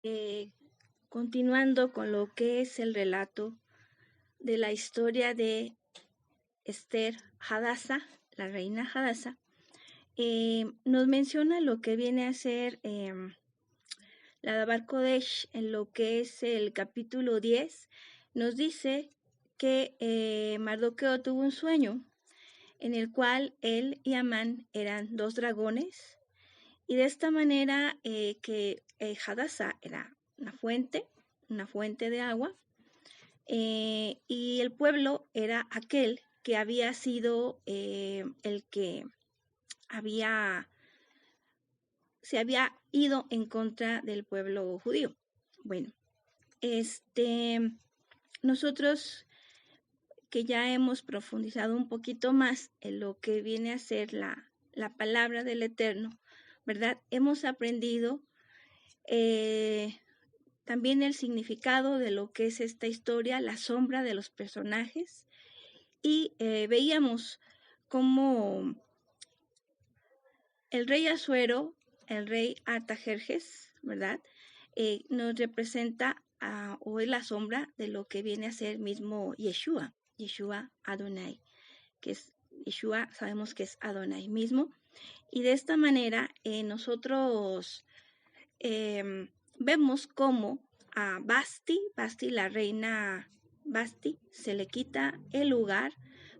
Eh, Continuando con lo que es el relato de la historia de Esther Hadasa, la reina Hadasa, nos menciona lo que viene a ser la Dabar Kodesh en lo que es el capítulo 10. Nos dice que Mardoqueo tuvo un sueño en el cual él y Amán eran dos dragones, y de esta manera que Hadasa era una fuente de agua, y el pueblo era aquel que había sido el que se había ido en contra del pueblo judío. Bueno, nosotros que ya hemos profundizado un poquito más en lo que viene a ser la palabra del Eterno, ¿verdad? Hemos aprendido también el significado de lo que es esta historia, la sombra de los personajes, y veíamos cómo el rey Asuero, el rey Artajerjes, ¿verdad? Nos representa o es la sombra de lo que viene a ser mismo Yeshua Adonai, que es Yeshua, sabemos que es Adonai mismo, y de esta manera nosotros vemos cómo a Basti, la reina Basti, se le quita el lugar.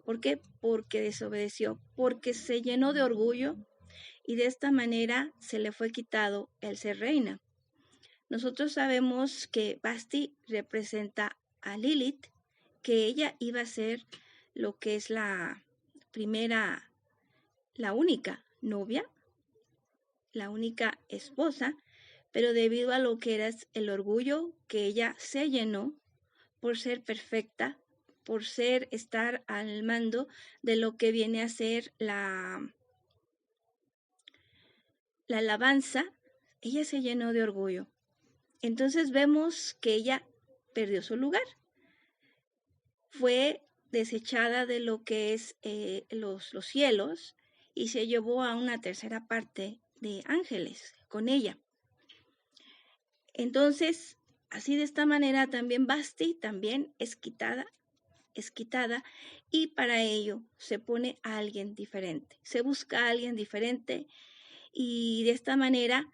¿Por qué? Porque desobedeció, porque se llenó de orgullo, y de esta manera se le fue quitado el ser reina. Nosotros sabemos que Basti representa a Lilith, que ella iba a ser lo que es la única novia, la única esposa, pero debido a lo que era el orgullo que ella se llenó por ser perfecta, por estar al mando de lo que viene a ser la alabanza, ella se llenó de orgullo. Entonces vemos que ella perdió su lugar. Fue desechada de lo que es los cielos, y se llevó a una tercera parte de ángeles con ella. Entonces, así de esta manera también Basti también es quitada, y para ello se pone a alguien diferente, se busca a alguien diferente, y de esta manera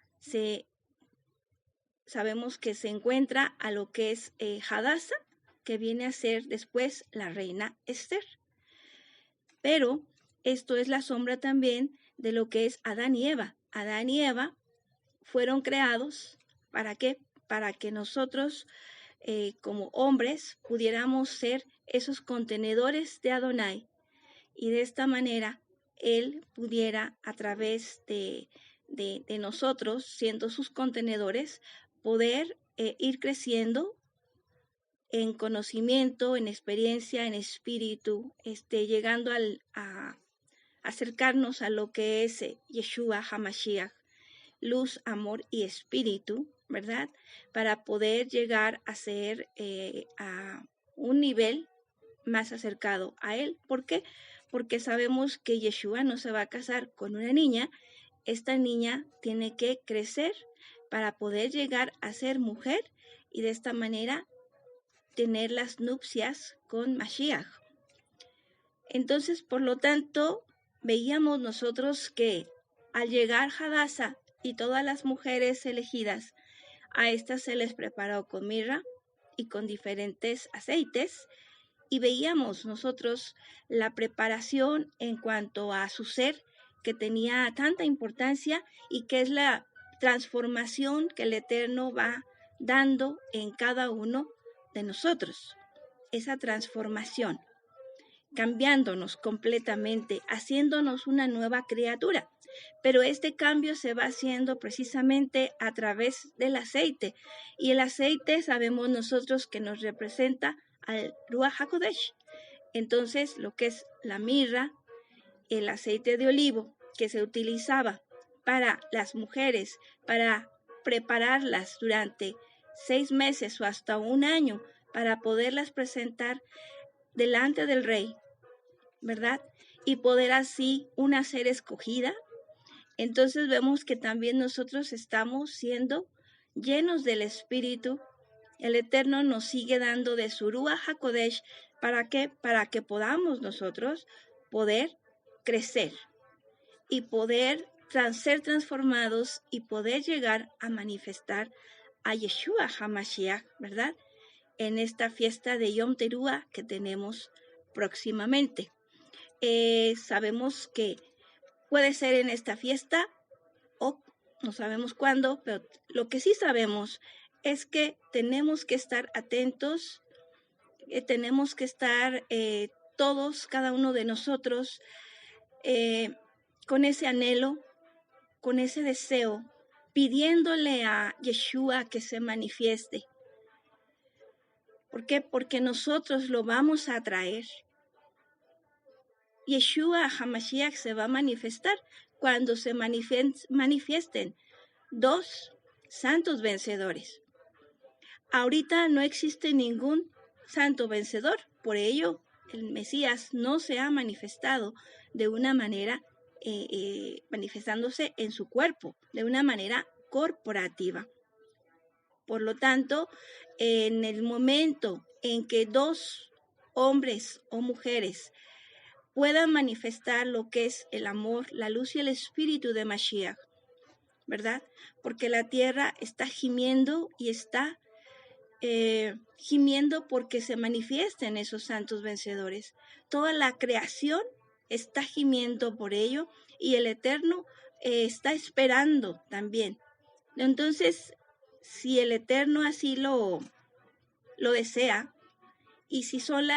sabemos que se encuentra a lo que es Hadasa, que viene a ser después la reina Esther. Pero esto es la sombra también de lo que es Adán y Eva. Adán y Eva fueron creados, ¿para qué? Para que nosotros como hombres pudiéramos ser esos contenedores de Adonai, y de esta manera él pudiera, a través de nosotros, siendo sus contenedores, poder ir creciendo en conocimiento, en experiencia, en espíritu, llegando a acercarnos a lo que es Yeshua HaMashiach, luz, amor y espíritu, ¿verdad? Para poder llegar a ser a un nivel más acercado a él. ¿Por qué? Porque sabemos que Yeshua no se va a casar con una niña. Esta niña tiene que crecer para poder llegar a ser mujer, y de esta manera tener las nupcias con Mashiach. Entonces, por lo tanto, veíamos nosotros que al llegar Hadasa y todas las mujeres elegidas, a estas se les preparó con mirra y con diferentes aceites, y veíamos nosotros la preparación en cuanto a su ser, que tenía tanta importancia, y que es la transformación que el Eterno va dando en cada uno de nosotros. Esa transformación, cambiándonos completamente, haciéndonos una nueva criatura. Pero este cambio se va haciendo precisamente a través del aceite, y el aceite sabemos nosotros que nos representa al Ruach HaKodesh. Entonces, lo que es la mirra, el aceite de olivo que se utilizaba para las mujeres, para prepararlas durante 6 meses o hasta un año, para poderlas presentar delante del rey, ¿verdad? Y poder así una ser escogida. Entonces vemos que también nosotros estamos siendo llenos del Espíritu, el Eterno nos sigue dando de su Ruach HaKodesh. ¿Para qué? Para que podamos nosotros poder crecer y poder ser transformados y poder llegar a manifestar a Yeshua HaMashiach, ¿verdad? En esta fiesta de Yom Teruah que tenemos próximamente. Sabemos que puede ser en esta fiesta o no sabemos cuándo, pero lo que sí sabemos es que tenemos que estar atentos, tenemos que estar todos, cada uno de nosotros, con ese anhelo, con ese deseo, pidiéndole a Yeshua que se manifieste. ¿Por qué? Porque nosotros lo vamos a traer. Yeshua HaMashiach se va a manifestar cuando se manifiesten dos santos vencedores. Ahorita no existe ningún santo vencedor, por ello el Mesías no se ha manifestado de una manera, manifestándose en su cuerpo, de una manera corporativa. Por lo tanto, en el momento en que dos hombres o mujeres puedan manifestar lo que es el amor, la luz y el espíritu de Mashiach, ¿verdad? Porque la tierra está gimiendo y está gimiendo porque se manifiesten esos santos vencedores. Toda la creación está gimiendo por ello y el Eterno está esperando también. Entonces, si el Eterno así lo desea, y si son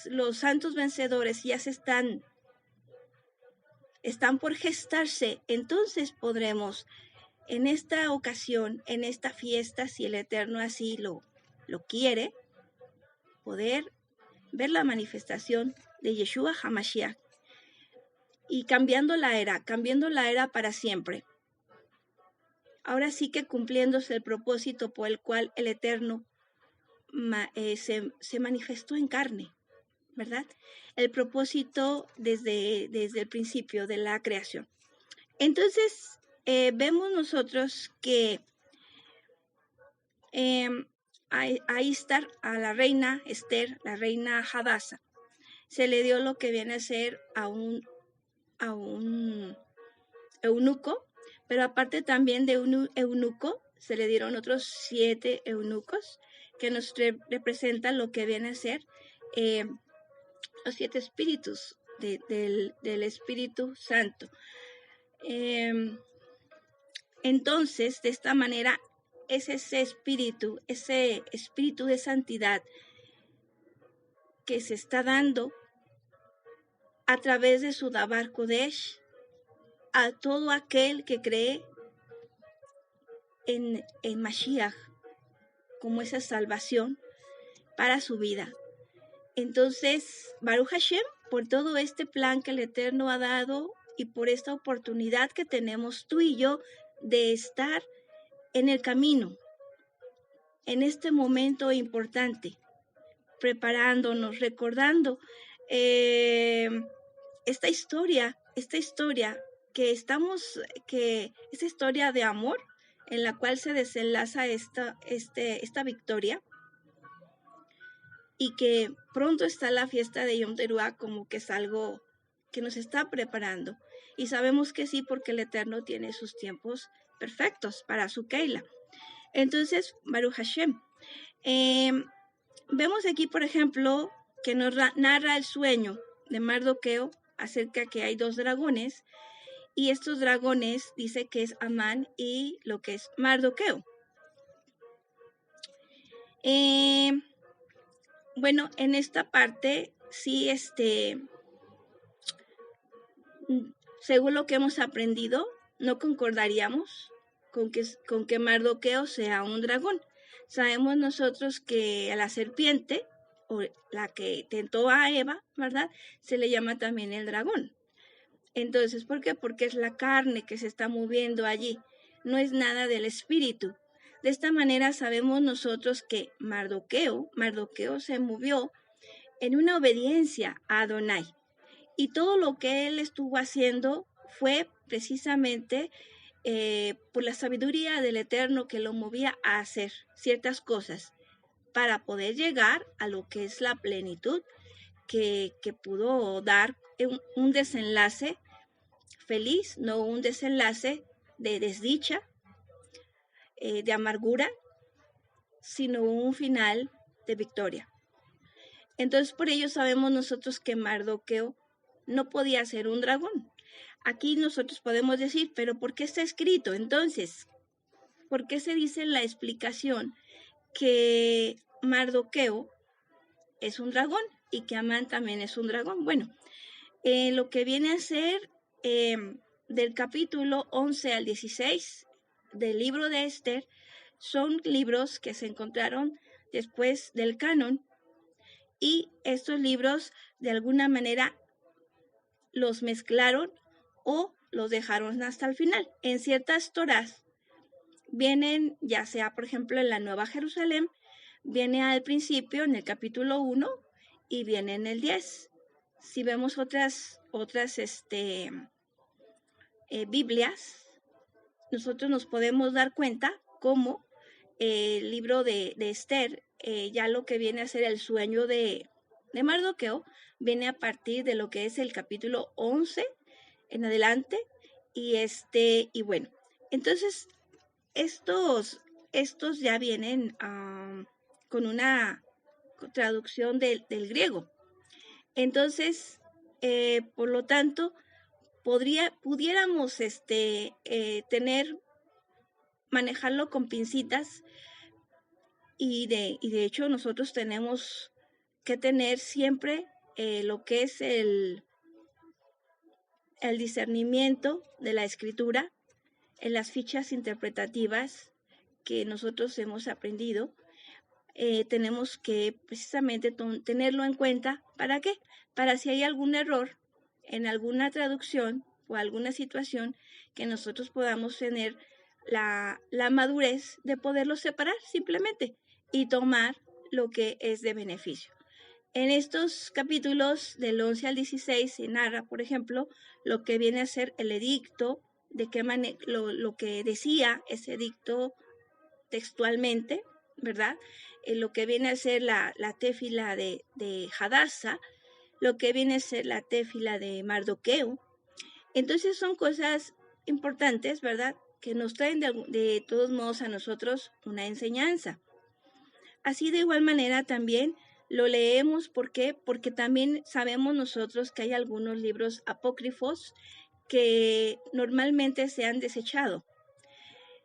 los santos vencedores ya están por gestarse, entonces podremos en esta ocasión, en esta fiesta, si el Eterno así lo quiere, poder ver la manifestación de Yeshua HaMashiach y cambiando la era para siempre. Ahora sí que cumpliéndose el propósito por el cual el Eterno se manifestó en carne, ¿verdad? El propósito desde el principio de la creación. Entonces, vemos nosotros que ahí está a la reina Esther, la reina Hadasa, se le dio lo que viene a ser a un eunuco, pero aparte también de un eunuco, se le dieron otros 7 eunucos que nos representan lo que viene a ser los 7 espíritus del Espíritu Santo. Entonces, de esta manera, es ese espíritu de santidad que se está dando a través de su Dabar Kodesh a todo aquel que cree en Mashiach como esa salvación para su vida. Entonces, Baruch Hashem, por todo este plan que el Eterno ha dado y por esta oportunidad que tenemos tú y yo de estar en el camino, en este momento importante, preparándonos, recordando esta historia que esta historia de amor en la cual se desenlaza esta victoria, y que pronto está la fiesta de Yom Teruah, como que es algo que nos está preparando. Y sabemos que sí, porque el Eterno tiene sus tiempos perfectos para su Keila. Entonces, Baruch Hashem. Vemos aquí, por ejemplo, que nos narra el sueño de Mardoqueo acerca que hay 2 dragones, y estos dragones dice que es Amán y lo que es Mardoqueo. Bueno, en esta parte, sí, según lo que hemos aprendido, no concordaríamos con que Mardoqueo sea un dragón. Sabemos nosotros que a la serpiente, o la que tentó a Eva, ¿verdad?, se le llama también el dragón. Entonces, ¿por qué? Porque es la carne que se está moviendo allí, no es nada del espíritu. De esta manera sabemos nosotros que Mardoqueo se movió en una obediencia a Adonai. Y todo lo que él estuvo haciendo fue precisamente por la sabiduría del Eterno que lo movía a hacer ciertas cosas para poder llegar a lo que es la plenitud que pudo dar un desenlace feliz, no un desenlace de desdicha, de amargura, sino un final de victoria. Entonces por ello sabemos nosotros que Mardoqueo no podía ser un dragón. Aquí nosotros podemos decir, pero ¿por qué está escrito? Entonces, ¿por qué se dice en la explicación que Mardoqueo es un dragón y que Amán también es un dragón? Bueno, lo que viene a ser del capítulo 11 al 16 del libro de Esther son libros que se encontraron después del canon, y estos libros de alguna manera los mezclaron o los dejaron hasta el final. En ciertas Torás vienen, ya sea por ejemplo en la Nueva Jerusalén, viene al principio en el capítulo 1 y viene en el 10. Si vemos otras Biblias, nosotros nos podemos dar cuenta cómo el libro de Esther, ya lo que viene a ser el sueño de Mardoqueo, viene a partir de lo que es el capítulo 11 en adelante, y bueno, entonces estos ya vienen con una traducción del griego. Entonces, por lo tanto, pudiéramos manejarlo con pincitas, y de hecho nosotros tenemos que tener siempre lo que es el discernimiento de la escritura en las fichas interpretativas que nosotros hemos aprendido. Tenemos que precisamente tenerlo en cuenta. ¿Para qué? Para si hay algún error en alguna traducción o alguna situación, que nosotros podamos tener la madurez de poderlo separar simplemente y tomar lo que es de beneficio. En estos capítulos del 11 al 16 se narra, por ejemplo, lo que viene a ser el edicto, de qué manera, lo que decía ese edicto textualmente, ¿verdad? Lo que viene a ser la tefila de Hadasa, lo que viene a ser la tefila de Mardoqueo. Entonces son cosas importantes, ¿verdad?, que nos traen de todos modos a nosotros una enseñanza. Así de igual manera también lo leemos. ¿Por qué? Porque también sabemos nosotros que hay algunos libros apócrifos que normalmente se han desechado.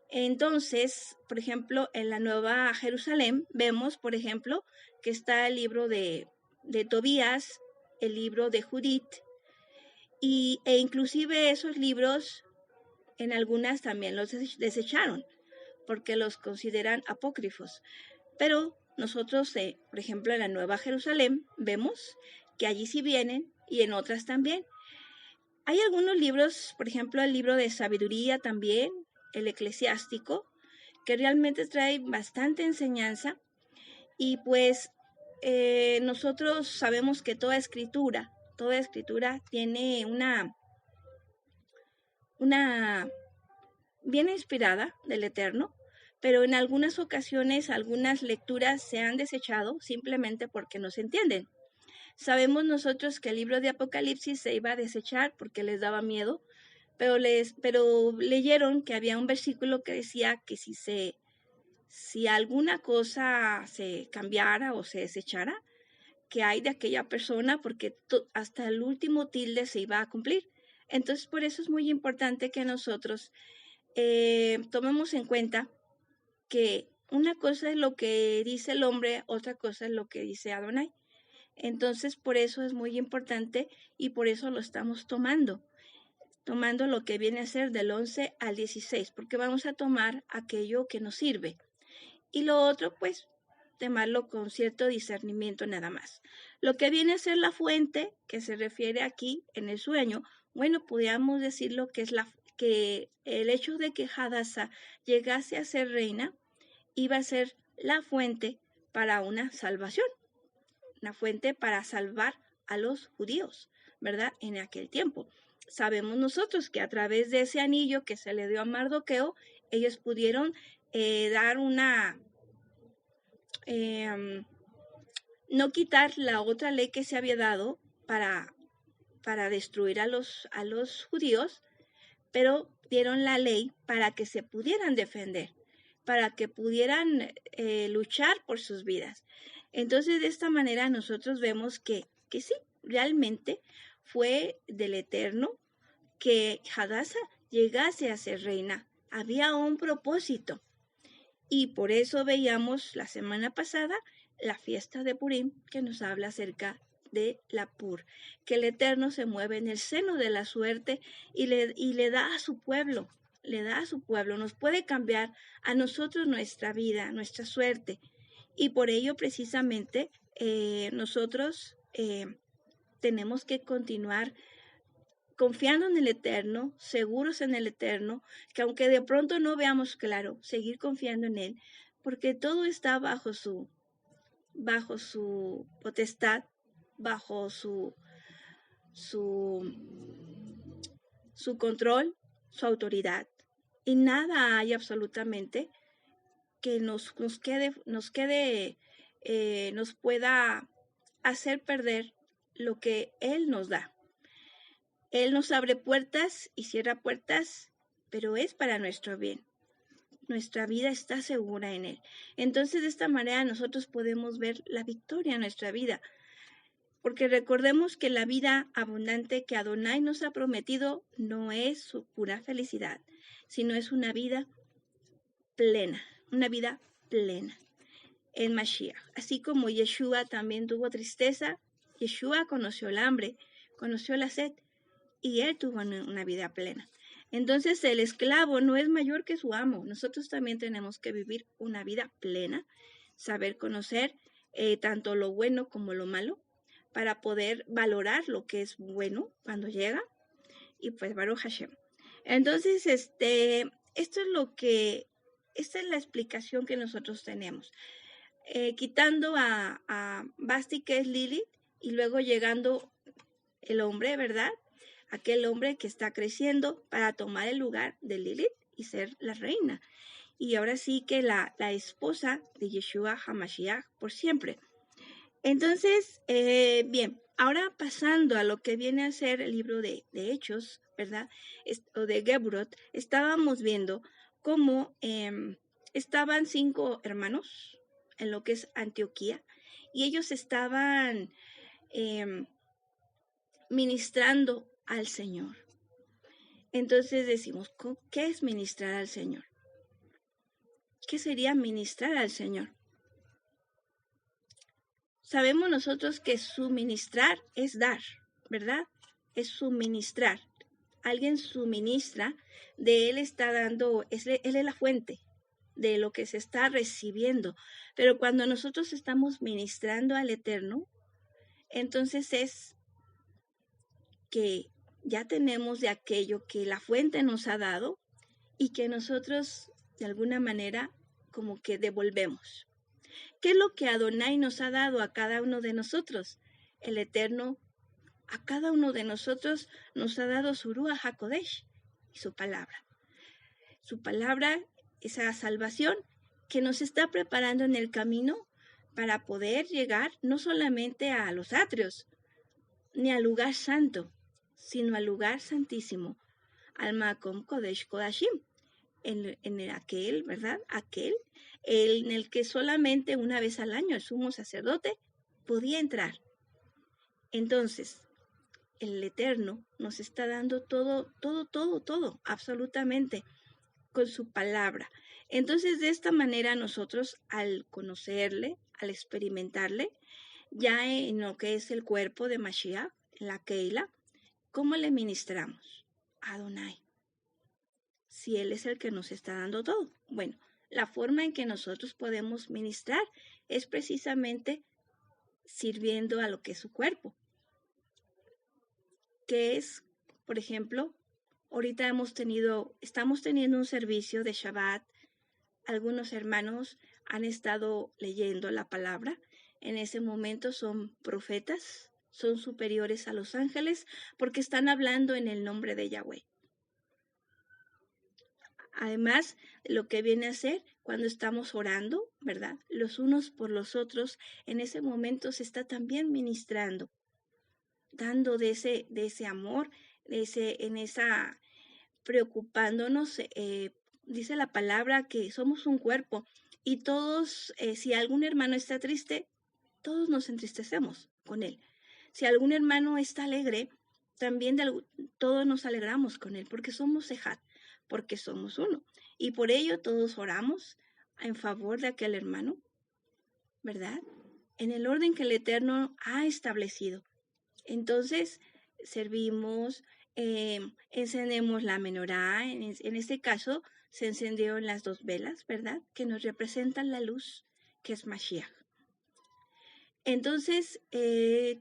Entonces, por ejemplo, en la Nueva Jerusalén vemos, por ejemplo, que está el libro de Tobías, el libro de Judith, e inclusive esos libros en algunas también los desecharon porque los consideran apócrifos. Pero nosotros, por ejemplo, en la Nueva Jerusalén vemos que allí sí vienen y en otras también. Hay algunos libros, por ejemplo, el libro de sabiduría también, el eclesiástico, que realmente trae bastante enseñanza, y pues nosotros sabemos que toda escritura tiene una bien inspirada del Eterno, pero en algunas ocasiones algunas lecturas se han desechado simplemente porque no se entienden. Sabemos nosotros que el libro de Apocalipsis se iba a desechar porque les daba miedo, pero leyeron que había un versículo que decía que si alguna cosa se cambiara o se desechara, que hay de aquella persona, porque hasta el último tilde se iba a cumplir. Entonces, por eso es muy importante que nosotros tomemos en cuenta que una cosa es lo que dice el hombre, otra cosa es lo que dice Adonai. Entonces, por eso es muy importante, y por eso lo estamos tomando lo que viene a ser del 11 al 16, porque vamos a tomar aquello que nos sirve. Y lo otro, pues, tomarlo con cierto discernimiento nada más. Lo que viene a ser la fuente, que se refiere aquí en el sueño, bueno, podríamos decirlo que es que el hecho de que Hadasa llegase a ser reina iba a ser la fuente para una salvación, una fuente para salvar a los judíos, ¿verdad?, en aquel tiempo. sabemos nosotros que a través de ese anillo que se le dio a Mardoqueo, ellos pudieron dar una, no quitar la otra ley que se había dado para destruir a los judíos, pero dieron la ley para que se pudieran defender, para que pudieran luchar por sus vidas. Entonces, de esta manera nosotros vemos que sí, realmente fue del Eterno que Hadasa llegase a ser reina. Había un propósito. Y por eso veíamos la semana pasada la fiesta de Purim, que nos habla acerca de la Pur, que el Eterno se mueve en el seno de la suerte y le da a su pueblo, nos puede cambiar a nosotros nuestra vida, nuestra suerte. Y por ello precisamente nosotros tenemos que continuar confiando en el Eterno, seguros en el Eterno, que aunque de pronto no veamos claro, seguir confiando en Él, porque todo está bajo su potestad, bajo su control, su autoridad. Y nada hay absolutamente que nos pueda hacer perder lo que Él nos da. Él nos abre puertas y cierra puertas, pero es para nuestro bien. Nuestra vida está segura en Él. Entonces, de esta manera nosotros podemos ver la victoria en nuestra vida. Porque recordemos que la vida abundante que Adonai nos ha prometido no es su pura felicidad, sino es una vida plena, en Mashiach. Así como Yeshua también tuvo tristeza, Yeshua conoció el hambre, conoció la sed, y él tuvo una vida plena. Entonces el esclavo no es mayor que su amo. Nosotros también tenemos que vivir una vida plena, saber conocer tanto lo bueno como lo malo, para poder valorar lo que es bueno cuando llega. Y pues Baruch Hashem. Entonces, esta es la explicación que nosotros tenemos. Quitando a Basti, que es Lilith, y luego llegando el hombre, ¿verdad? Aquel hombre que está creciendo para tomar el lugar de Lilith y ser la reina. Y ahora sí que la esposa de Yeshua HaMashiach por siempre. Entonces, bien, ahora pasando a lo que viene a ser el libro de Hechos, ¿verdad? O de Geburot, estábamos viendo cómo estaban 5 hermanos en lo que es Antioquía y ellos estaban ministrando al Señor. Entonces decimos, ¿qué es ministrar al Señor? ¿Qué sería ministrar al Señor? Sabemos nosotros que suministrar es dar, ¿verdad? Es suministrar. Alguien suministra, de él está dando, él es la fuente de lo que se está recibiendo. Pero cuando nosotros estamos ministrando al Eterno, entonces es que ya tenemos de aquello que la fuente nos ha dado y que nosotros de alguna manera como que devolvemos. ¿Qué es lo que Adonai nos ha dado a cada uno de nosotros? El Eterno a cada uno de nosotros nos ha dado su Ruach HaKodesh y su palabra. Su palabra, esa salvación que nos está preparando en el camino para poder llegar no solamente a los atrios, ni al lugar santo, sino al lugar santísimo, al Makom Kodesh Kodashim, en aquel, ¿verdad? En el que solamente una vez al año el sumo sacerdote podía entrar. Entonces, el Eterno nos está dando todo, absolutamente, con su palabra. Entonces, de esta manera nosotros, al conocerle, al experimentarle, ya en lo que es el cuerpo de Mashiach, en la Keila, ¿cómo le ministramos? A Adonai. Si Él es el que nos está dando todo. Bueno, la forma en que nosotros podemos ministrar es precisamente sirviendo a lo que es su cuerpo. Que es, por ejemplo, ahorita estamos teniendo un servicio de Shabbat. Algunos hermanos han estado leyendo la palabra. En ese momento son profetas, son superiores a los ángeles porque están hablando en el nombre de Yahweh. Además, lo que viene a ser cuando estamos orando, ¿verdad? Los unos por los otros, en ese momento se está también ministrando, dando de ese amor, en esa preocupándonos. Dice la palabra que somos un cuerpo y todos, si algún hermano está triste, todos nos entristecemos con él. Si algún hermano está alegre, también todos nos alegramos con él, porque somos Ejad, porque somos uno. Y por ello todos oramos en favor de aquel hermano, ¿verdad? En el orden que el Eterno ha establecido. Entonces, servimos, encendemos la menorá. En este caso, se encendieron las 2 velas, ¿verdad? Que nos representan la luz, que es Mashiach. Entonces,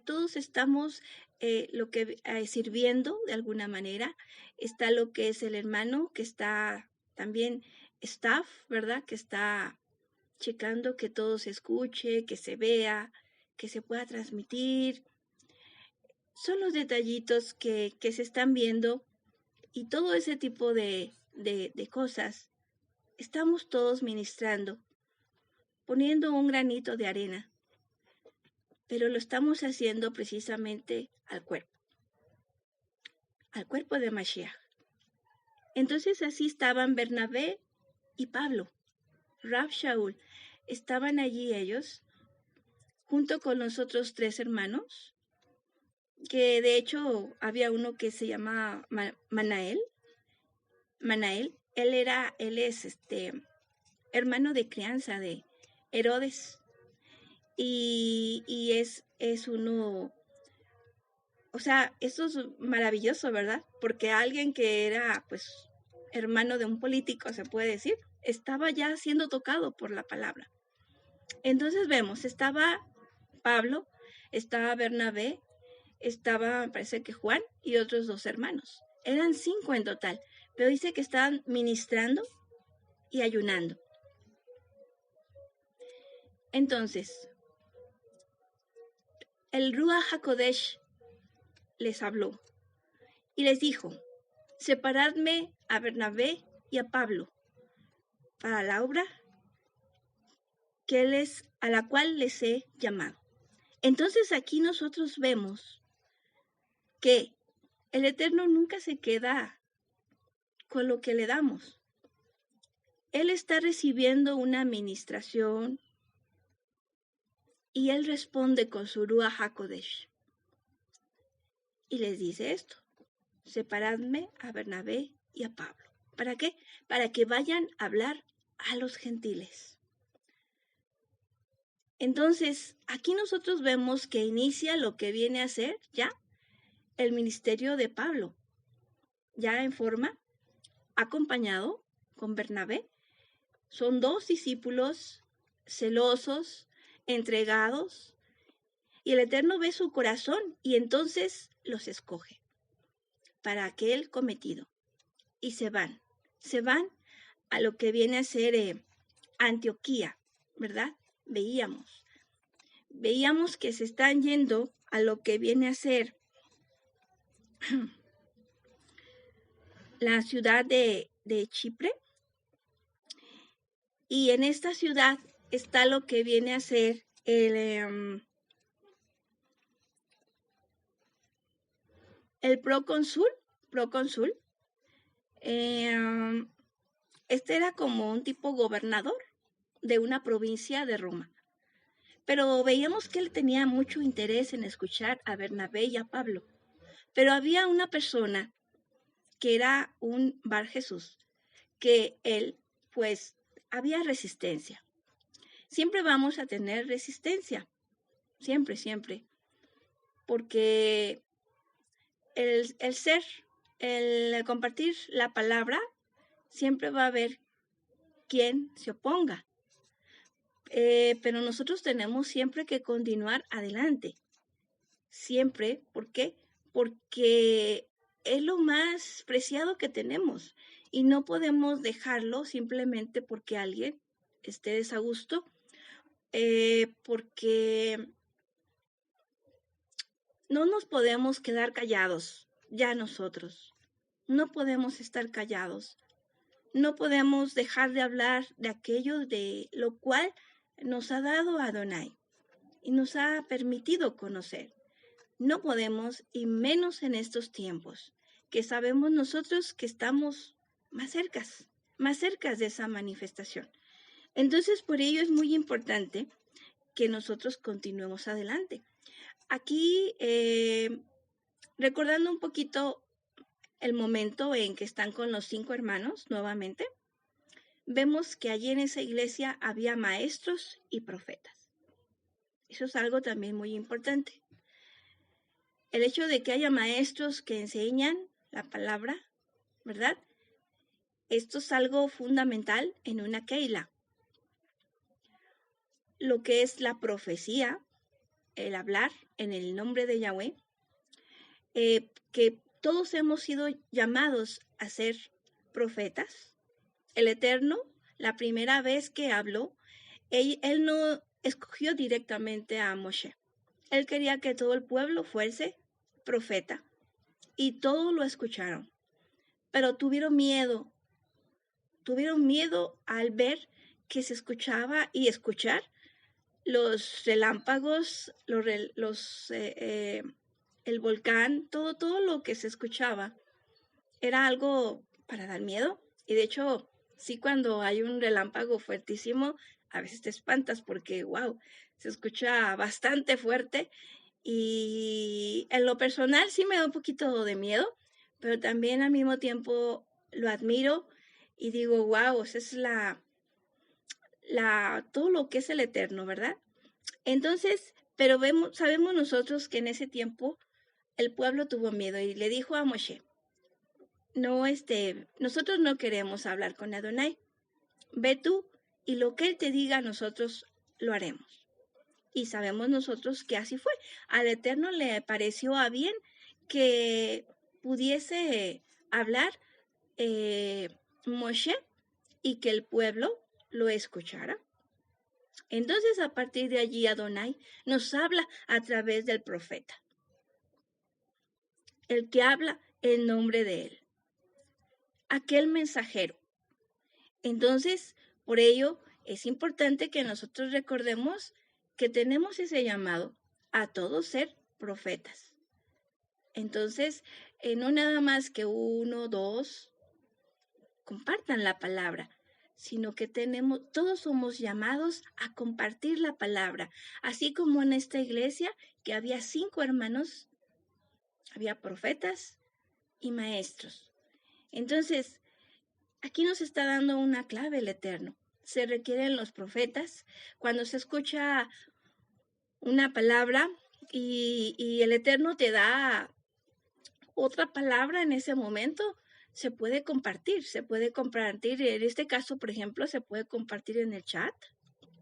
todos estamos sirviendo de alguna manera. Está lo que es el hermano, que está también staff, ¿verdad? Que está checando que todo se escuche, que se vea, que se pueda transmitir. Son los detallitos que se están viendo y todo ese tipo de cosas. Estamos todos ministrando, poniendo un granito de arena, pero lo estamos haciendo precisamente al cuerpo de Mashiach. Entonces así estaban Bernabé y Pablo, Rab Shaul. Estaban allí ellos, junto con los otros 3 hermanos, que de hecho había uno que se llama Manael. Él es hermano de crianza de Herodes. Y es uno, o sea, esto es maravilloso, ¿verdad? Porque alguien que era, pues, hermano de un político, se puede decir, estaba ya siendo tocado por la palabra. Entonces vemos, estaba Pablo, estaba Bernabé, estaba, parece que Juan y otros 2 hermanos. Eran 5 en total, pero dice que estaban ministrando y ayunando. Entonces, el Ruach HaKodesh les habló y les dijo: separadme a Bernabé y a Pablo para la obra a la cual les he llamado. Entonces aquí nosotros vemos que el Eterno nunca se queda con lo que le damos. Él está recibiendo una administración y él responde con su Ruach HaKodesh. Y les dice esto: separadme a Bernabé y a Pablo. ¿Para qué? Para que vayan a hablar a los gentiles. Entonces, aquí nosotros vemos que inicia lo que viene a ser ya el ministerio de Pablo, ya en forma, acompañado con Bernabé. Son 2 discípulos celosos, entregados, y el Eterno ve su corazón y entonces los escoge para aquel cometido. Y se van a lo que viene a ser Antioquía, ¿verdad? Veíamos que se están yendo a lo que viene a ser la ciudad de Chipre. Y en esta ciudad está lo que viene a ser el procónsul. Este era como un tipo gobernador de una provincia de Roma. Pero veíamos que él tenía mucho interés en escuchar a Bernabé y a Pablo. Pero había una persona que era un Bar Jesús, que él, pues, había resistencia. Siempre vamos a tener resistencia, siempre, porque el compartir la palabra, siempre va a haber quien se oponga. Pero nosotros tenemos siempre que continuar adelante. Siempre, ¿por qué? Porque es lo más preciado que tenemos y no podemos dejarlo simplemente porque alguien esté desagusto, porque no nos podemos quedar callados, ya nosotros. No podemos estar callados. No podemos dejar de hablar de aquello de lo cual nos ha dado Adonai y nos ha permitido conocer. No podemos, y menos en estos tiempos, que sabemos nosotros que estamos más cerca de esa manifestación. Entonces, por ello es muy importante que nosotros continuemos adelante. Aquí, recordando un poquito el momento en que están con los 5 hermanos nuevamente, vemos que allí en esa iglesia había maestros y profetas. Eso es algo también muy importante. El hecho de que haya maestros que enseñan la palabra, ¿verdad? Esto es algo fundamental en una keila. Lo que es la profecía, el hablar en el nombre de Yahweh, que todos hemos sido llamados a ser profetas. El Eterno, la primera vez que habló, él no escogió directamente a Moshe. Él quería que todo el pueblo fuese profeta y todos lo escucharon, pero tuvieron miedo al ver que se escuchaba y escuchar los relámpagos, el volcán, todo lo que se escuchaba era algo para dar miedo. Y de hecho, sí, cuando hay un relámpago fuertísimo, a veces te espantas porque, wow, se escucha bastante fuerte. Y en lo personal sí me da un poquito de miedo, pero también al mismo tiempo lo admiro y digo, wow, esa es todo lo que es el Eterno, ¿verdad? Entonces, pero sabemos nosotros que en ese tiempo el pueblo tuvo miedo y le dijo a Moshe, no, nosotros no queremos hablar con Adonai, ve tú y lo que él te diga nosotros lo haremos. Y sabemos nosotros que así fue. Al Eterno le pareció a bien que pudiese hablar Moshe y que el pueblo lo escuchara. Entonces, a partir de allí, Adonai nos habla a través del profeta, el que habla en nombre de él, aquel mensajero. Entonces, por ello, es importante que nosotros recordemos que tenemos ese llamado a todos ser profetas. Entonces, no nada más que 1, 2 compartan la palabra, sino que todos somos llamados a compartir la palabra, así como en esta iglesia que había 5 hermanos, había profetas y maestros. Entonces, aquí nos está dando una clave el Eterno. Se requieren los profetas. Cuando se escucha una palabra y el Eterno te da otra palabra en ese momento, se puede compartir. En este caso, por ejemplo, se puede compartir en el chat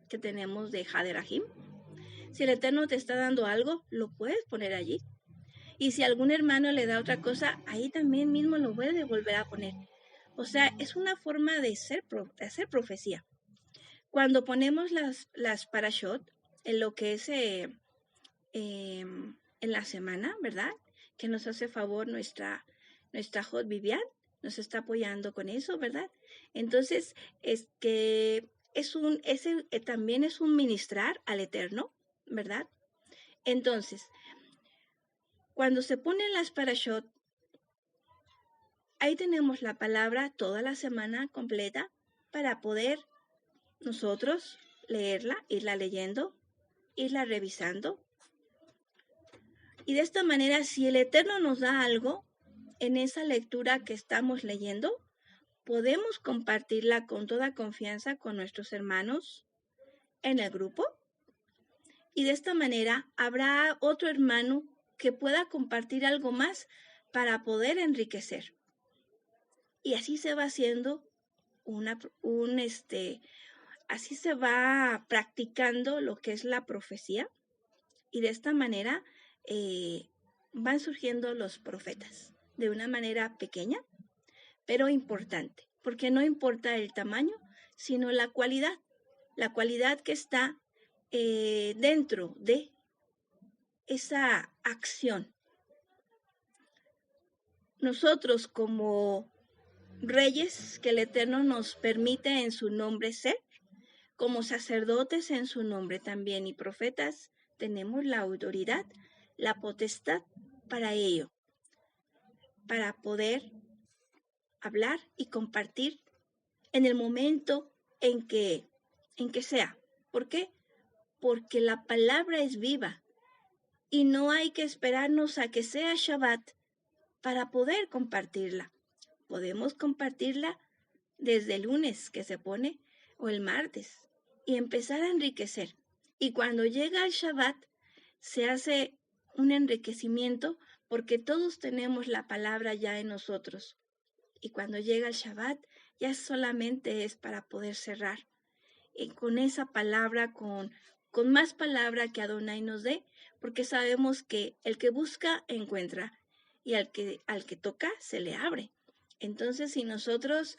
que tenemos de Haderahim. Si el Eterno te está dando algo, lo puedes poner allí. Y si algún hermano le da otra cosa, ahí también mismo lo puede volver a poner. O sea, es una forma de hacer profecía. Cuando ponemos las parashot en lo que es en la semana, ¿verdad? Que nos hace favor nuestra Hot Vivian, nos está apoyando con eso, ¿verdad? Entonces, también es un ministrar al Eterno, ¿verdad? Entonces, cuando se ponen las parashot, ahí tenemos la palabra toda la semana completa para poder nosotros leerla, irla leyendo, irla revisando. Y de esta manera, si el Eterno nos da algo en esa lectura que estamos leyendo, podemos compartirla con toda confianza con nuestros hermanos en el grupo. Y de esta manera habrá otro hermano que pueda compartir algo más para poder enriquecer. Y así se va haciendo así se va practicando lo que es la profecía. Y de esta manera van surgiendo los profetas de una manera pequeña, pero importante, porque no importa el tamaño, sino la cualidad que está dentro de esa acción. Nosotros como reyes que el Eterno nos permite en su nombre ser, como sacerdotes en su nombre también y profetas, tenemos la autoridad, la potestad para ello, para poder hablar y compartir en el momento en que sea. ¿Por qué? Porque la palabra es viva y no hay que esperarnos a que sea Shabbat para poder compartirla. Podemos compartirla desde el lunes que se pone o el martes y empezar a enriquecer. Y cuando llega el Shabbat se hace un enriquecimiento porque todos tenemos la palabra ya en nosotros. Y cuando llega el Shabbat ya solamente es para poder cerrar. Y con esa palabra, con más palabra que Adonai nos dé, porque sabemos que el que busca encuentra y al que toca se le abre. Entonces, si nosotros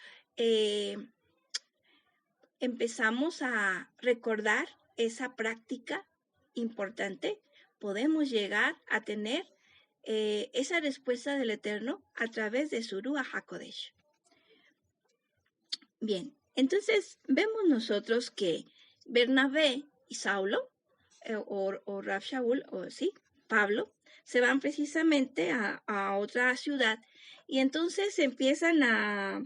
empezamos a recordar esa práctica importante, podemos llegar a tener esa respuesta del Eterno a través de su Ruach HaKodesh. Bien, entonces vemos nosotros que Bernabé y Saulo, o Rab Shaul, o sí, Pablo, se van precisamente a otra ciudad y entonces empiezan a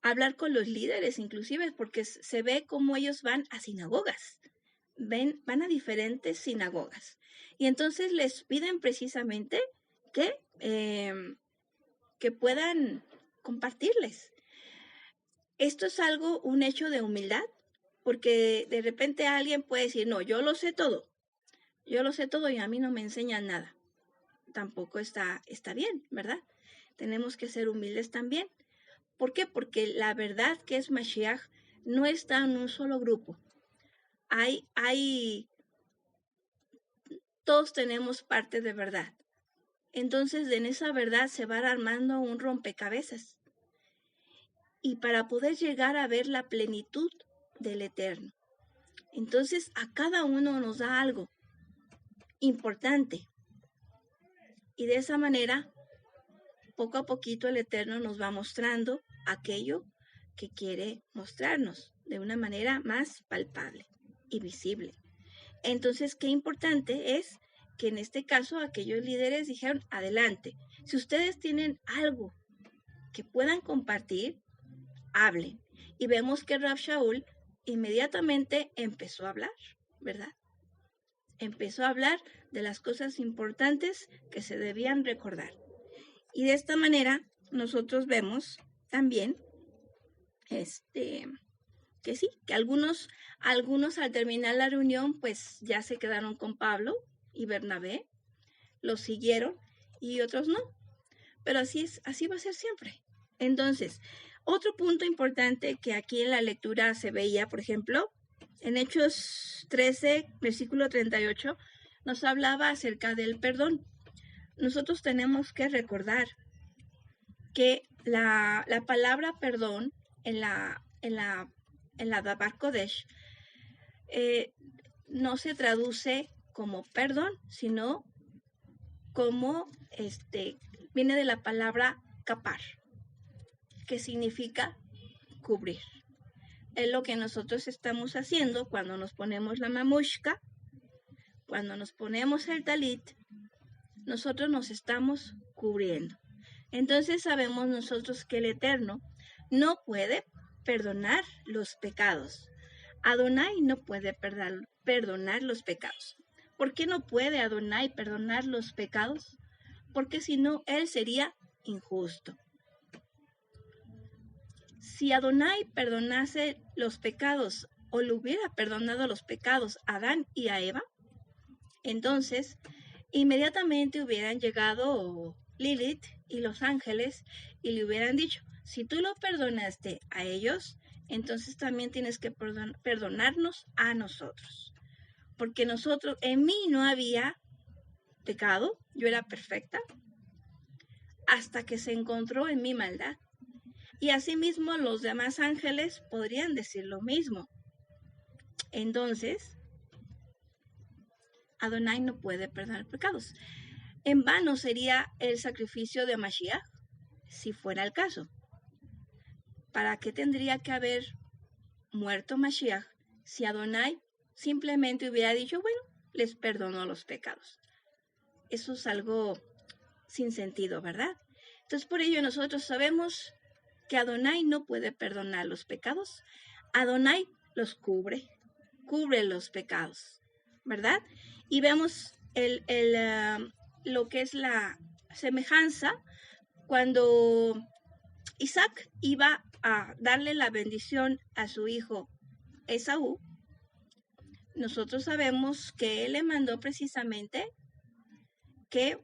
hablar con los líderes, inclusive, porque se ve cómo ellos van a sinagogas, van a diferentes sinagogas. Y entonces les piden precisamente que puedan compartirles. Esto es un hecho de humildad, porque de repente alguien puede decir, no, yo lo sé todo y a mí no me enseñan nada. Tampoco está bien, ¿verdad? Tenemos que ser humildes también. ¿Por qué? Porque la verdad que es Mashiach no está en un solo grupo. Todos tenemos parte de verdad. Entonces, en esa verdad se va armando un rompecabezas. Y para poder llegar a ver la plenitud del Eterno. Entonces, a cada uno nos da algo importante. Y de esa manera, poco a poquito el Eterno nos va mostrando aquello que quiere mostrarnos de una manera más palpable y visible. Entonces, qué importante es que en este caso aquellos líderes dijeron, adelante, si ustedes tienen algo que puedan compartir, hablen. Y vemos que Rab Shaul inmediatamente empezó a hablar, ¿verdad? Empezó a hablar de las cosas importantes que se debían recordar. Y de esta manera nosotros vemos también que sí, que algunos al terminar la reunión pues ya se quedaron con Pablo y Bernabé, los siguieron y otros no. Pero así va a ser siempre. Entonces, otro punto importante que aquí en la lectura se veía, por ejemplo, en Hechos 13, versículo 38, nos hablaba acerca del perdón. Nosotros tenemos que recordar que la palabra perdón en la Dabar Kodesh no se traduce como perdón, sino como viene de la palabra kapar, que significa cubrir. Es lo que nosotros estamos haciendo cuando nos ponemos la mamushka, cuando nos ponemos el talit, nosotros nos estamos cubriendo. Entonces sabemos nosotros que el Eterno no puede perdonar los pecados. Adonai no puede perdonar los pecados. ¿Por qué no puede Adonai perdonar los pecados? Porque si no, él sería injusto. Si Adonai perdonase los pecados o le hubiera perdonado los pecados a Adán y a Eva, entonces inmediatamente hubieran llegado Lilith y los ángeles y le hubieran dicho, si tú lo perdonaste a ellos, entonces también tienes que perdonarnos a nosotros. Porque en mí no había pecado, yo era perfecta, hasta que se encontró en mi maldad. Y asimismo los demás ángeles podrían decir lo mismo. Entonces, Adonai no puede perdonar pecados. En vano sería el sacrificio de Mashiach, si fuera el caso. ¿Para qué tendría que haber muerto Mashiach si Adonai simplemente hubiera dicho, bueno, les perdono los pecados? Eso es algo sin sentido, ¿verdad? Entonces, por ello nosotros sabemos que Adonai no puede perdonar los pecados. Adonai los cubre los pecados, ¿verdad? Y vemos lo que es la semejanza cuando Isaac iba a darle la bendición a su hijo Esaú. Nosotros sabemos que él le mandó precisamente que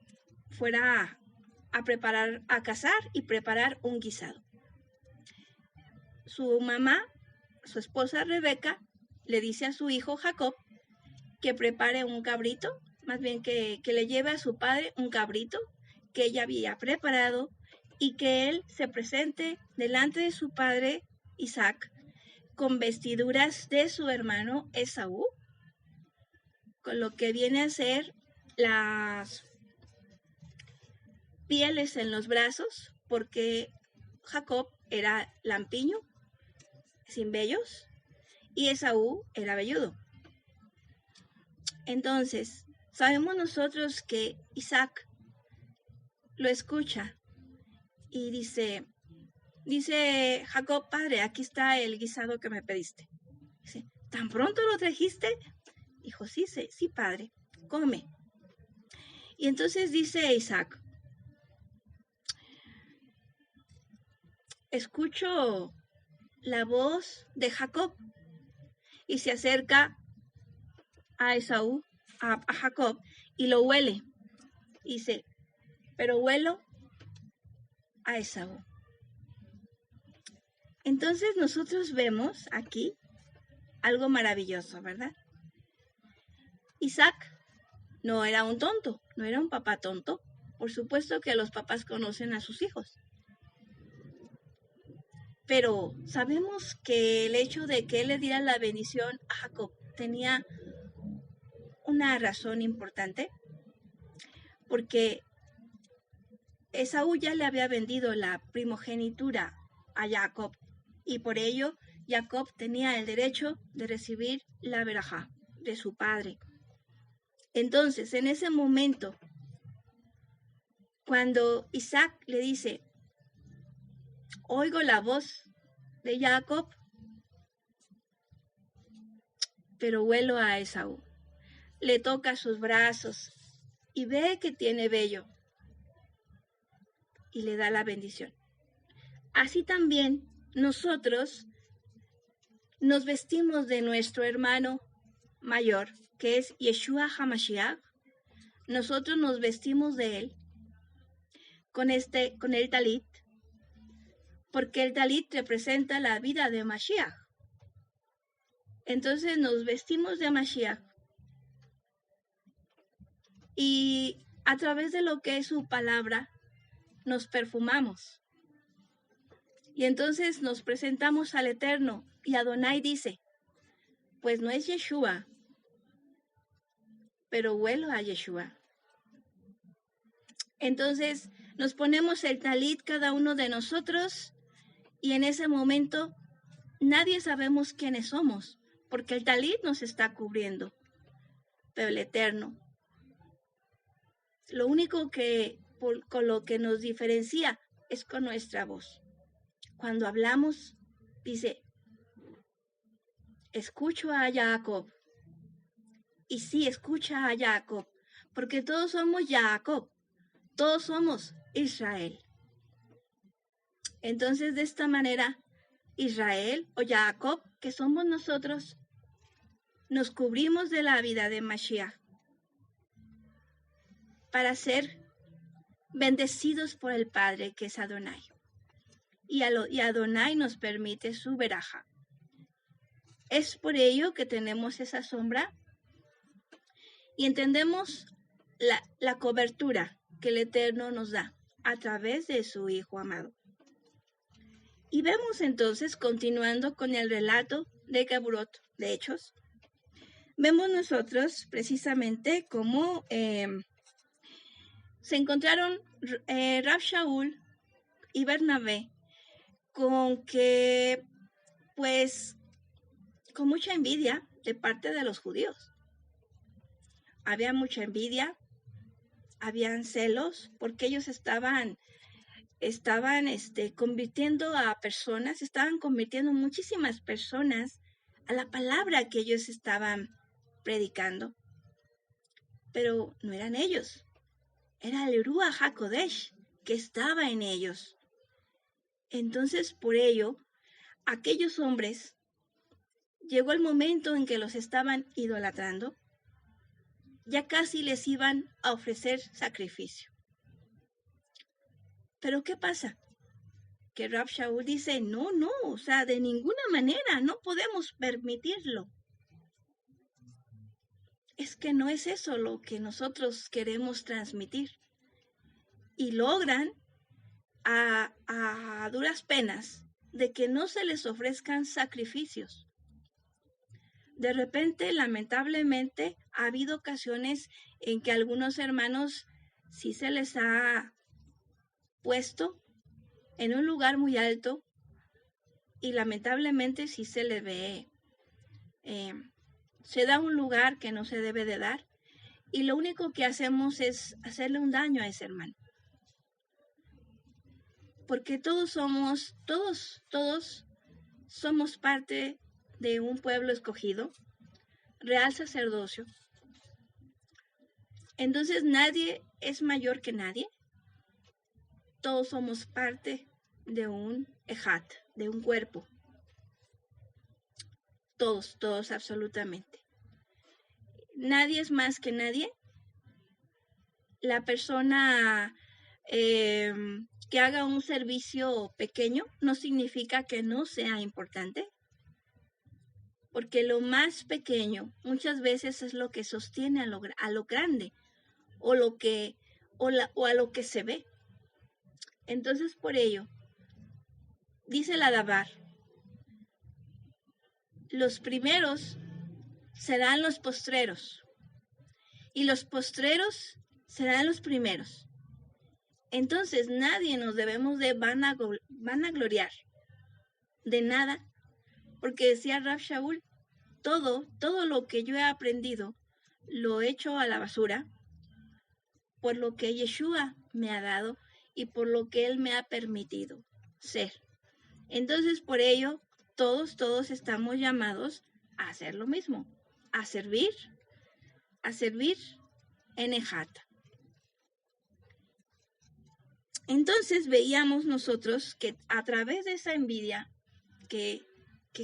fuera a cazar y preparar un guisado. Su mamá, su esposa Rebeca, le dice a su hijo Jacob que prepare un cabrito, más bien que le lleve a su padre un cabrito que ella había preparado y que él se presente delante de su padre Isaac con vestiduras de su hermano Esaú, con lo que viene a ser las pieles en los brazos, porque Jacob era lampiño, sin vellos, y Esaú era velludo. Entonces, sabemos nosotros que Isaac lo escucha y dice Jacob, padre, aquí está el guisado que me pediste. Dice, ¿tan pronto lo trajiste? Dijo, sí, padre, come. Y entonces dice Isaac, escucho la voz de Jacob, y se acerca a Esaú, a Jacob, y lo huele. Dice, pero huelo a Esaú. Entonces nosotros vemos aquí algo maravilloso, ¿verdad? Isaac no era un tonto, no era un papá tonto. Por supuesto que los papás conocen a sus hijos. Pero sabemos que el hecho de que él le diera la bendición a Jacob tenía una razón importante, porque Esaú ya le había vendido la primogenitura a Jacob, y por ello Jacob tenía el derecho de recibir la verajá de su padre. Entonces, en ese momento, cuando Isaac le dice, oigo la voz de Jacob, pero huelo a Esaú. Le toca sus brazos y ve que tiene vello y le da la bendición. Así también nosotros nos vestimos de nuestro hermano mayor, que es Yeshua HaMashiach. Nosotros nos vestimos de él con el talit, porque el talit representa la vida de Mashiach. Entonces nos vestimos de Mashiach y a través de lo que es su palabra nos perfumamos. Y entonces nos presentamos al Eterno y Adonai dice, pues no es Yeshua, pero huelo a Yeshua. Entonces nos ponemos el talit cada uno de nosotros y en ese momento nadie sabemos quiénes somos, porque el talit nos está cubriendo, pero el Eterno. Lo único con lo que nos diferencia es con nuestra voz. Cuando hablamos, dice, escucho a Jacob. Y sí, escucha a Jacob, porque todos somos Jacob, todos somos Israel. Entonces, de esta manera, Israel o Jacob, que somos nosotros, nos cubrimos de la vida de Mashiach para ser bendecidos por el Padre, que es Adonai. Y Adonai nos permite su veraja. Es por ello que tenemos esa sombra y entendemos la cobertura que el Eterno nos da a través de su Hijo amado. Y vemos entonces, continuando con el relato de Geburot, de Hechos, vemos nosotros precisamente cómo se encontraron Rab Shaul y Bernabé con que, pues, con mucha envidia de parte de los judíos. Había mucha envidia, habían celos, porque ellos estaban convirtiendo a personas, estaban convirtiendo muchísimas personas a la palabra que ellos estaban predicando. Pero no eran ellos, era el Ruach HaKodesh que estaba en ellos. Entonces, por ello, aquellos hombres, llegó el momento en que los estaban idolatrando, ya casi les iban a ofrecer sacrificio. Pero ¿qué pasa? Que Rab Shaul dice, no, o sea, de ninguna manera, no podemos permitirlo. Es que no es eso lo que nosotros queremos transmitir. Y logran a duras penas de que no se les ofrezcan sacrificios. De repente, lamentablemente, ha habido ocasiones en que algunos hermanos sí se les ha puesto en un lugar muy alto y lamentablemente sí se les ve, se da un lugar que no se debe de dar y lo único que hacemos es hacerle un daño a ese hermano. Porque todos somos parte de un pueblo escogido, real sacerdocio. Entonces nadie es mayor que nadie. Todos somos parte de un ejat, de un cuerpo. Todos absolutamente. Nadie es más que nadie. La persona que haga un servicio pequeño no significa que no sea importante, porque lo más pequeño muchas veces es lo que sostiene a lo grande o a lo que se ve. Entonces, por ello, dice la Dabar, los primeros serán los postreros y los postreros serán los primeros. Entonces nadie nos debemos de vanagloriar de nada, porque decía Rab Shaul, todo lo que yo he aprendido lo he hecho a la basura por lo que Yeshua me ha dado y por lo que Él me ha permitido ser. Entonces, por ello, todos estamos llamados a hacer lo mismo, a servir en Ejat. Entonces veíamos nosotros que a través de esa envidia que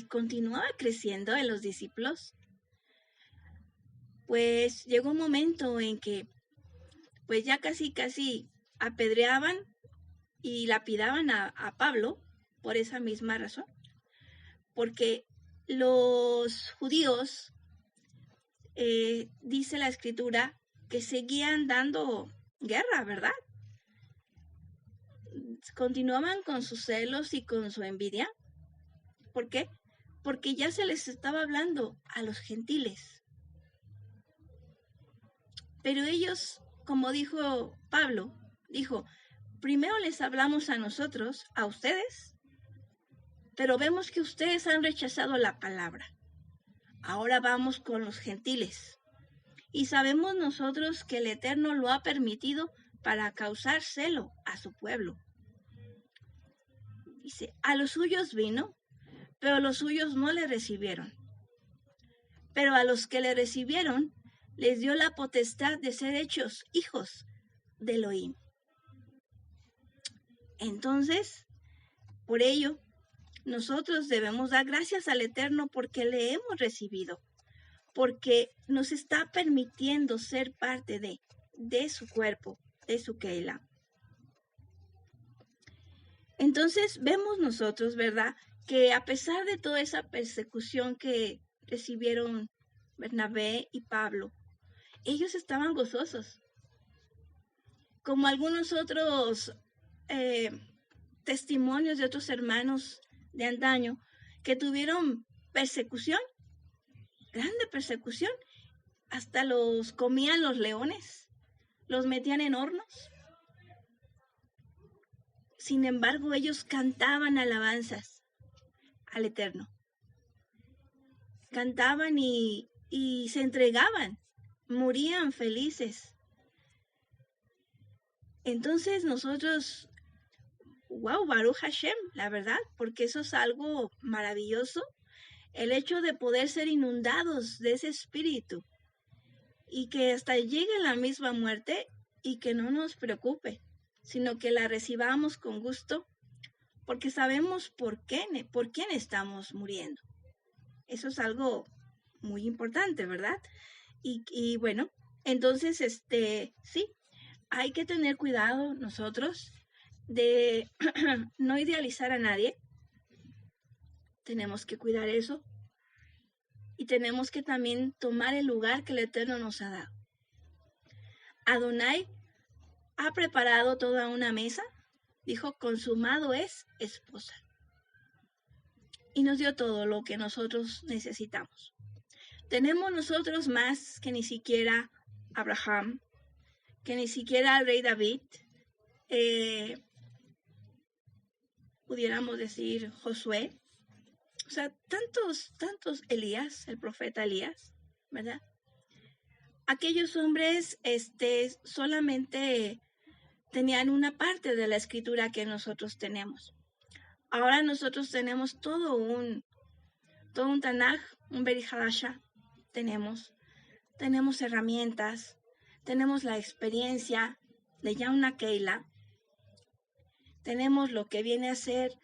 continuaba creciendo en los discípulos, pues llegó un momento en que pues ya casi apedreaban y lapidaban a Pablo por esa misma razón, porque los judíos, dice la escritura, que seguían dando guerra, ¿verdad? Continuaban con sus celos y con su envidia. ¿Por qué? Porque ya se les estaba hablando a los gentiles. Pero ellos, como dijo Pablo, dijo, primero les hablamos a nosotros, a ustedes, pero vemos que ustedes han rechazado la palabra. Ahora vamos con los gentiles. Y sabemos nosotros que el Eterno lo ha permitido para causar celo a su pueblo. Dice, a los suyos vino, pero los suyos no le recibieron. Pero a los que le recibieron, les dio la potestad de ser hechos hijos de Elohim. Entonces, por ello, nosotros debemos dar gracias al Eterno porque le hemos recibido, porque nos está permitiendo ser parte de su cuerpo, de su Keilah. Entonces vemos nosotros, ¿verdad?, que a pesar de toda esa persecución que recibieron Bernabé y Pablo, ellos estaban gozosos. Como algunos otros testimonios de otros hermanos de antaño que tuvieron persecución, grande persecución. Hasta los comían los leones, los metían en hornos. Sin embargo, ellos cantaban alabanzas al Eterno. Cantaban y se entregaban, morían felices. Entonces nosotros, wow, Baruch Hashem, la verdad, porque eso es algo maravilloso, el hecho de poder ser inundados de ese espíritu y que hasta llegue la misma muerte y que no nos preocupe, sino que la recibamos con gusto, porque sabemos por quién estamos muriendo. Eso es algo muy importante, ¿verdad? Y bueno, entonces, sí, hay que tener cuidado nosotros de no idealizar a nadie. Tenemos que cuidar eso. Y tenemos que también tomar el lugar que el Eterno nos ha dado. Adonai ha preparado toda una mesa. Dijo, consumado es, esposa. Y nos dio todo lo que nosotros necesitamos. Tenemos nosotros más que ni siquiera Abraham, que ni siquiera el rey David, pudiéramos decir Josué, o sea, tantos Elías, el profeta Elías, ¿verdad? Aquellos hombres solamente tenían una parte de la escritura que nosotros tenemos. Ahora nosotros tenemos todo un Tanaj, un Brit Hadashah, tenemos herramientas, tenemos la experiencia de ya una Keila, tenemos lo que viene a ser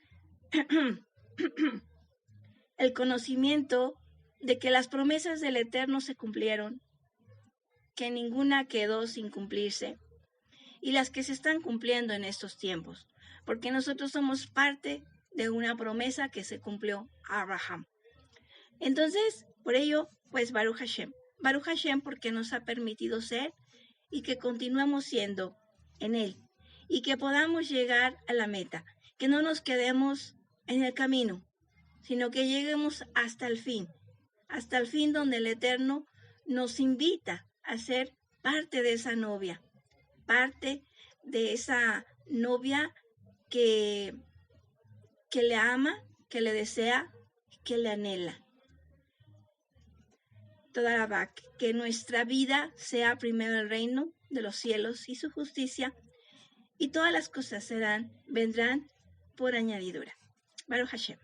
el conocimiento de que las promesas del Eterno se cumplieron, que ninguna quedó sin cumplirse, y las que se están cumpliendo en estos tiempos, porque nosotros somos parte de una promesa que se cumplió a Abraham. Entonces, por ello, pues Baruch Hashem. Baruch Hashem porque nos ha permitido ser y que continuemos siendo en Él y que podamos llegar a la meta, que no nos quedemos en el camino, sino que lleguemos hasta el fin donde el Eterno nos invita a ser parte de esa novia, parte de esa novia que le ama, que le desea, que le anhela. Toda la vaca, que nuestra vida sea primero el reino de los cielos y su justicia, y todas las cosas vendrán por añadidura. Baruch Hashem.